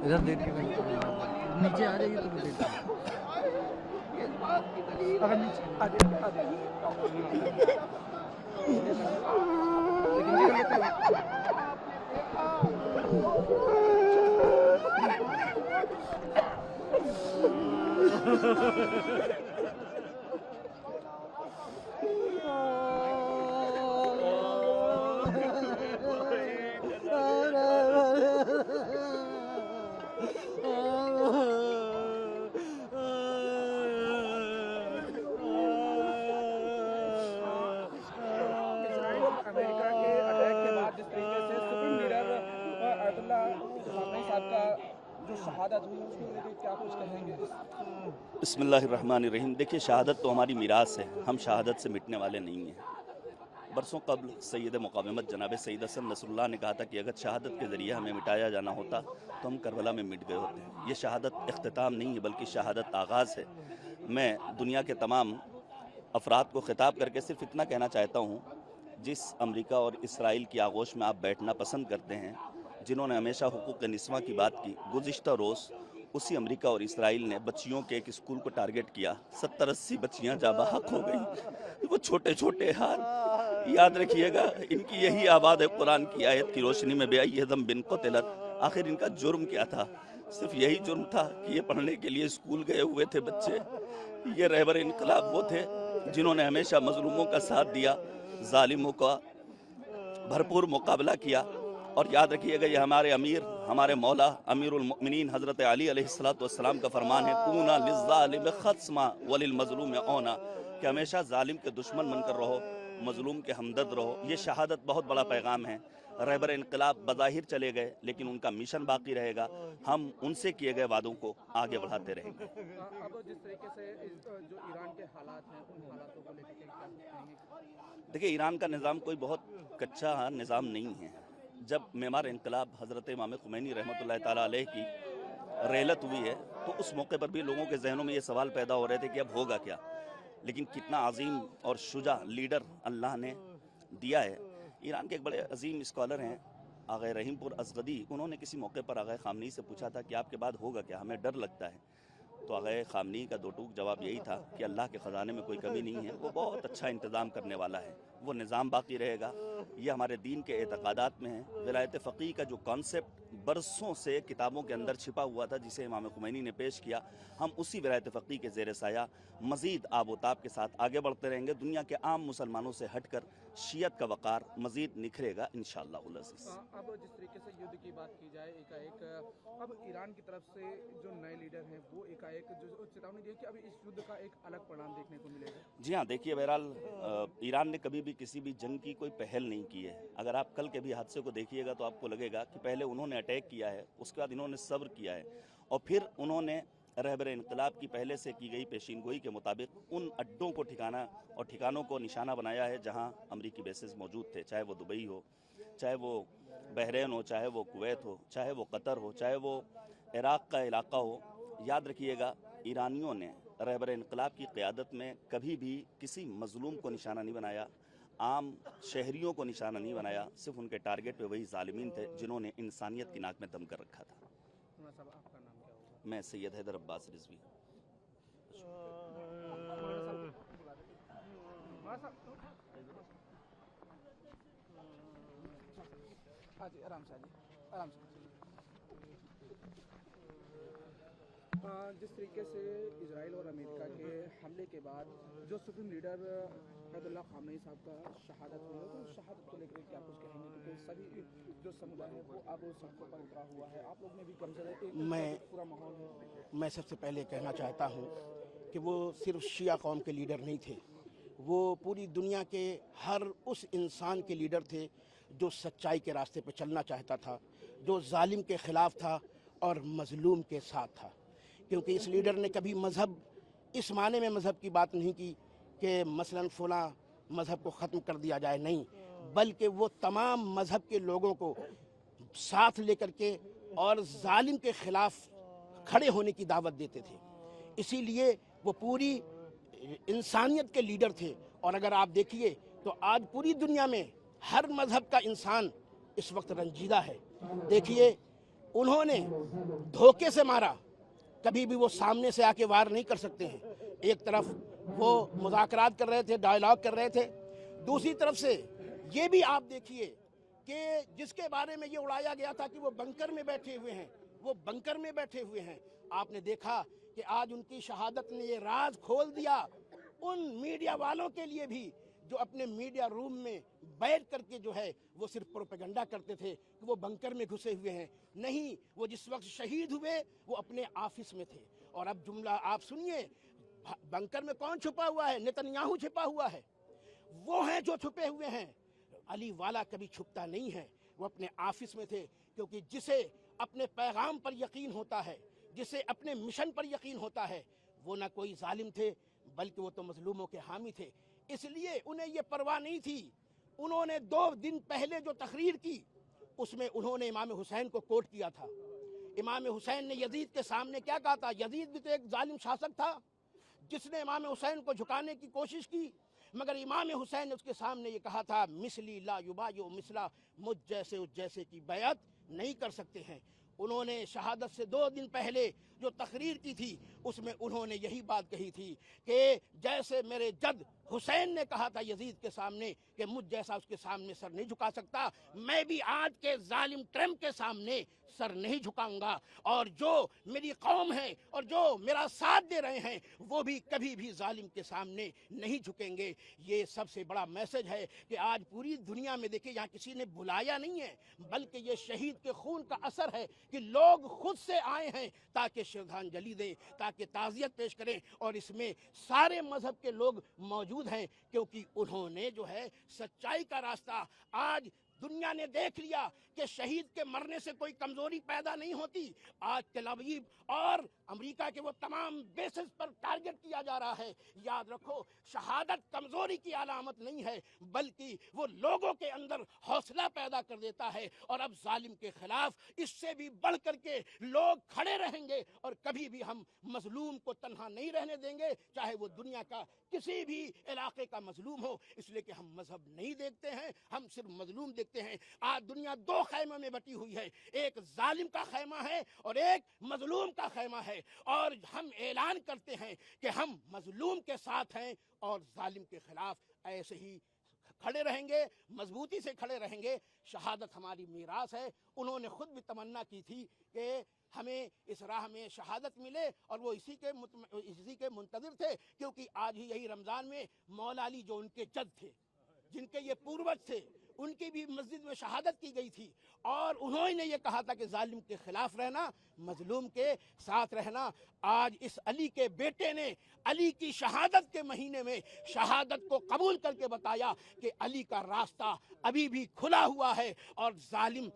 इधर देखिए, नीचे आ जाइए तो देखिए। अगर नीचे आ जाइए, आ जाइए। लेकिन निकल लेते इसराइल और अमेरिका के अटैक के बाद जिस तरीके से सुप्रीम लीडर आयतुल्लाह खामेनी साहब का जो शहादत हुई उसको लेकर क्या कुछ कहेंगे? बिस्मिल्लाहिर्रहमानिर्रहीम। देखिए, शहादत तो हमारी मीरास है, हम शहादत से मिटने वाले नहीं हैं। बरसों कबल सैयद मुक़ावमत जनाब सैयद हसन नसरुल्लाह ने कहा था कि अगर शहादत के ज़रिए हमें मिटाया जाना होता तो हम करबला में मिट गए होते। ये शहादत इख्तिताम नहीं है बल्कि शहादत आगाज़ है। मैं दुनिया के तमाम अफराद को ख़िताब करके सिर्फ इतना कहना चाहता हूँ, जिस अमरीका और इसराइल की आगोश में आप बैठना पसंद करते हैं, जिन्होंने हमेशा हुकूक़ निस्वा की बात की, गुज़िश्ता रोज़ उसी अमरीका और इसराइल ने बच्चियों के एक स्कूल को टारगेट किया। 70-80 बच्चियाँ जाबाहक हो गई। वो छोटे छोटे हाल, याद रखिएगा, इनकी यही आबाद है कुरान की आयत की रोशनी में, बेअय्यदम बिन क़ुतिलत। आखिर इनका जुर्म क्या था? सिर्फ यही जुर्म था कि ये पढ़ने के लिए स्कूल गए हुए थे बच्चे। ये रहबर इनकलाब वो थे जिन्होंने हमेशा मजलूमों का साथ दिया, जालिमों का भरपूर मुकाबला किया। और याद रखिएगा, ये हमारे अमीर, हमारे मौला अमीरुल मोमिनीन हज़रत अली अलैहिस्सलातु वस्सलाम का फरमान है, कूना लिज़्ज़ालिम खस्मा वलिल मज़लूम औना, कि हमेशा जालिम के दुश्मन बनकर रहो, मजलूम के हमदर्द रहो। ये शहादत बहुत बड़ा पैगाम है। रहबर इनकलाब बज़ाहिर चले गए लेकिन उनका मिशन बाकी रहेगा। हम उनसे किए गए वादों को आगे बढ़ाते रहेंगे। अब जिस तरीके से जो ईरान के हालात हैं उन हालातों को लेकर क्या कहेंगे? देखिए, ईरान का निज़ाम कोई बहुत कच्चा निज़ाम नहीं है। जब मेमार इनकलाब हज़रत इमाम खुमैनी रहमतुल्लाह ताला अलैह की रेलत हुई है तो उस मौके पर भी लोगों के जहनों में ये सवाल पैदा हो रहे थे कि अब होगा क्या। लेकिन कितना अजीम और शुजा लीडर अल्लाह ने दिया है। ईरान के एक बड़े अजीम स्कॉलर हैं आग़ा रहीमपुर असगदी, उन्होंने किसी मौके पर आग़ा ख़ामनी से पूछा था कि आपके बाद होगा क्या, हमें डर लगता है। तो आग़ा ख़ामनी का दो टूक जवाब यही था कि अल्लाह के ख़जाने में कोई कमी नहीं है, वो बहुत अच्छा इंतज़ाम करने वाला है, वो निज़ाम बाकी रहेगा। ये हमारे दीन के एतक़ादात में है। विलायत फ़क़ीह का जो कॉन्सेप्ट बरसों से किताबों के अंदर छिपा हुआ था, जिसे इमाम खुमैनी ने पेश किया, हम उसी विलायत फ़क़ीह के ज़ेर साया मज़ीद आबोताब के साथ आगे बढ़ते रहेंगे। दुनिया के आम मुसलमानों से हटकर शियत का वक़ार मज़ीद निखरेगा इंशाअल्लाह अज़ीज़। अब जिस तरीके से युद्ध की बात की जाए, एकाएक अब ईरान की तरफ से जो नए लीडर हैं वो एकाएक जो चेतावनी दी कि अब इस युद्ध का एक अलग परिणाम देखने को मिलेगा। जी हाँ, देखिए, बहरहाल ईरान ने कभी भी किसी भी जंग की कोई पहल नहीं की है। अगर आप कल के भी हादसे को देखिएगा तो आपको लगेगा कि पहले उन्होंने अटैक किया है, उसके बाद इन्होंने सब्र किया है, और फिर उन्होंने रहबर इनकलाब की पहले से की गई पेशीनगोई के मुताबिक उन अड्डों को ठिकाना और ठिकानों को निशाना बनाया है जहाँ अमरीकी बेसेस मौजूद थे, चाहे वो दुबई हो, चाहे वो बहरीन हो, चाहे वो कुवैत हो, चाहे वो कतर हो, चाहे वो इराक़ का इलाका हो। याद रखिएगा, ईरानियों ने रहबर इनकलाब की क़यादत में कभी भी किसी मज़लूम को निशाना नहीं बनाया, आम शहरियों को निशाना नहीं बनाया। सिर्फ उनके टारगेट पे वही ज़ालिमीन थे जिन्होंने इंसानियत की नाक में दम कर रखा था। आपका नाम क्या होगा? मैं सैयद हैदर अब्बास रिजवी। हाँ जी, आराम से आराम से। जिस तरीके से इजराइल और अमेरिका के हमले के बाद जो सुप्रीम लीडर आयतुल्लाह खामेनी साहब का शहादत हुई है, तो उस शहादत को लेकर क्या कुछ कहेंगे? क्योंकि सभी जो समुदाय है वो अब सड़कों पर उतरा हुआ है, आप लोग ने भी कम से कम पूरा माहौल है। मैं सबसे पहले कहना चाहता हूँ कि वो सिर्फ शिया कौम के लीडर नहीं थे, वो पूरी दुनिया के हर उस इंसान के लीडर थे जो सच्चाई के रास्ते पर चलना चाहता था, जो जालिम के ख़िलाफ़ था और मज़लूम के साथ था। क्योंकि इस लीडर ने कभी मज़हब इस माने में मज़हब की बात नहीं की कि मसलन फ़लाँ मज़हब को ख़त्म कर दिया जाए, नहीं, बल्कि वो तमाम मज़हब के लोगों को साथ लेकर के और जालिम के ख़िलाफ़ खड़े होने की दावत देते थे। इसीलिए वो पूरी इंसानियत के लीडर थे। और अगर आप देखिए तो आज पूरी दुनिया में हर मज़हब का इंसान इस वक्त रंजीदा है। देखिए, उन्होंने धोखे से मारा, कभी भी वो सामने से आके वार नहीं कर सकते हैं। एक तरफ वो मुज़ाकरात कर रहे थे, डायलॉग कर रहे थे, दूसरी तरफ से ये भी आप देखिए कि जिसके बारे में ये उड़ाया गया था कि वो बंकर में बैठे हुए हैं, वो बंकर में बैठे हुए हैं। आपने देखा कि आज उनकी शहादत ने ये राज खोल दिया उन मीडिया वालों के लिए भी जो अपने मीडिया रूम में बैठ करके जो है वो सिर्फ प्रोपेगेंडा करते थे कि वो बंकर में घुसे हुए हैं। नहीं, वो जिस वक्त शहीद हुए वो अपने ऑफिस में थे। और अब जुमला आप सुनिए, बंकर में कौन छुपा हुआ है? नेतन्याहू छुपा हुआ है, वो हैं जो छुपे हुए हैं। अली वाला कभी छुपता नहीं है, वो अपने ऑफिस में थे। क्योंकि जिसे अपने पैगाम पर यकीन होता है, जिसे अपने मिशन पर यकीन होता है, वो ना कोई जालिम थे बल्कि वो तो मजलूमों के हामी थे। इसलिए उन्हें ये परवाह नहीं थी। उन्होंने 2 दिन पहले जो तकरीर की उसमें उन्होंने इमाम हुसैन को कोट किया था। इमाम हुसैन ने यजीद के सामने क्या कहा था? यजीद भी तो एक जालिम शासक था जिसने इमाम हुसैन को झुकाने की कोशिश की, मगर इमाम हुसैन ने उसके सामने ये कहा था, मिसली ला युबायो मिसला, मुझ जैसे उस जैसे की बैत नहीं कर सकते हैं। उन्होंने शहादत से 2 दिन पहले जो तकरीर की थी उसमें उन्होंने यही बात कही थी कि जैसे मेरे जद हुसैन ने कहा था यजीद के सामने कि मुझ जैसा उसके सामने सर नहीं झुका सकता, मैं भी आज के जालिम ट्रम्प के सामने सर नहीं झुकाऊंगा। और जो मेरी कौम है और जो मेरा साथ दे रहे हैं वो भी कभी भी जालिम के सामने नहीं झुकेंगे। ये सबसे बड़ा मैसेज है कि आज पूरी दुनिया में देखिए, यहाँ किसी ने बुलाया नहीं है बल्कि ये शहीद के खून का असर है कि लोग खुद से आए हैं ताकि श्रद्धांजलि दें, ताकि ताज़ियत पेश करें। और इसमें सारे मजहब के लोग मौजूद हैं क्योंकि उन्होंने जो है सच्चाई का रास्ता, आज दुनिया ने देख लिया कि शहीद के मरने से कोई कमजोरी पैदा नहीं होती। आज तेल अवीव और अमेरिका के वो तमाम बेसिस पर टारगेट किया जा रहा है। याद रखो, शहादत कमजोरी की अलामत नहीं है बल्कि वो लोगों के अंदर हौसला पैदा कर देता है। और अब जालिम के खिलाफ इससे भी बढ़ करके लोग खड़े रहेंगे और कभी भी हम मजलूम को तन्हा नहीं रहने देंगे, चाहे वो दुनिया का किसी भी इलाके का मजलूम हो। इसलिए कि हम मजहब नहीं देखते हैं, हम सिर्फ मजलूम देखते हैं। आज दुनिया 2 खैमों में बटी हुई है, एक जालिम का खैमा है और एक मजलूम का खैमा है। और हम ऐलान करते हैं कि हम मजलूम के साथ हैं और जालिम के खिलाफ ऐसे ही खड़े रहेंगे, मजबूती से खड़े रहेंगे। शहादत हमारी मीरास है। उन्होंने खुद भी तमन्ना की थी कि हमें इस राह में शहादत मिले और वो इसी के मुंतज़िर थे। क्योंकि आज ही यही रमज़ान में मौला अली जो उनके जद थे, जिनके ये पूर्वज थे, उनकी भी मस्जिद में शहादत की गई थी। और उन्होंने ये कहा था कि जालिम के खिलाफ रहना, मजलूम के साथ रहना। आज इस अली के बेटे ने अली की शहादत के महीने में शहादत को कबूल करके बताया कि अली का रास्ता अभी भी खुला हुआ है और जालिम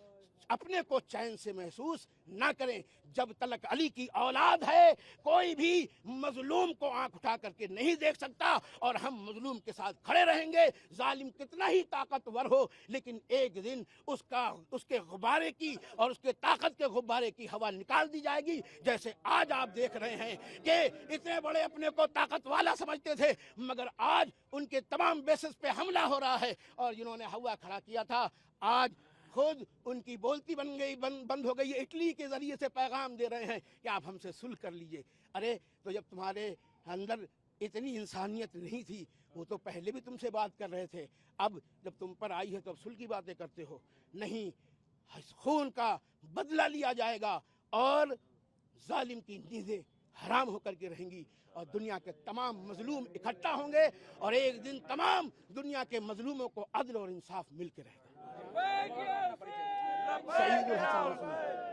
अपने को चैन से महसूस ना करें। जब तक अली की औलाद है कोई भी मजलूम को आंख उठा करके नहीं देख सकता और हम मजलूम के साथ खड़े रहेंगे। जालिम कितना ही ताकतवर हो, लेकिन एक दिन उसके गुब्बारे की और उसके ताकत के गुब्बारे की हवा निकाल दी जाएगी। जैसे आज आप देख रहे हैं कि इतने बड़े अपने को ताकत वाला समझते थे, मगर आज उनके तमाम बेसिस पे हमला हो रहा है। और जिन्होंने हवा खड़ा किया था आज खुद उनकी बोलती बंद हो गई है। इटली के जरिए से पैगाम दे रहे हैं कि आप हमसे सुलह कर लीजिए। अरे तो जब तुम्हारे अंदर इतनी इंसानियत नहीं थी, वो तो पहले भी तुमसे बात कर रहे थे। अब जब तुम पर आई है तो अब सुलह की बातें करते हो। नहीं, खून का बदला लिया जाएगा और जालिम की नींदें हराम होकर के रहेंगी और दुनिया के तमाम मजलूम इकट्ठा होंगे और एक दिन तमाम दुनिया के मजलूमों को अदल और इंसाफ मिल के रहेगा। सईदुल हसन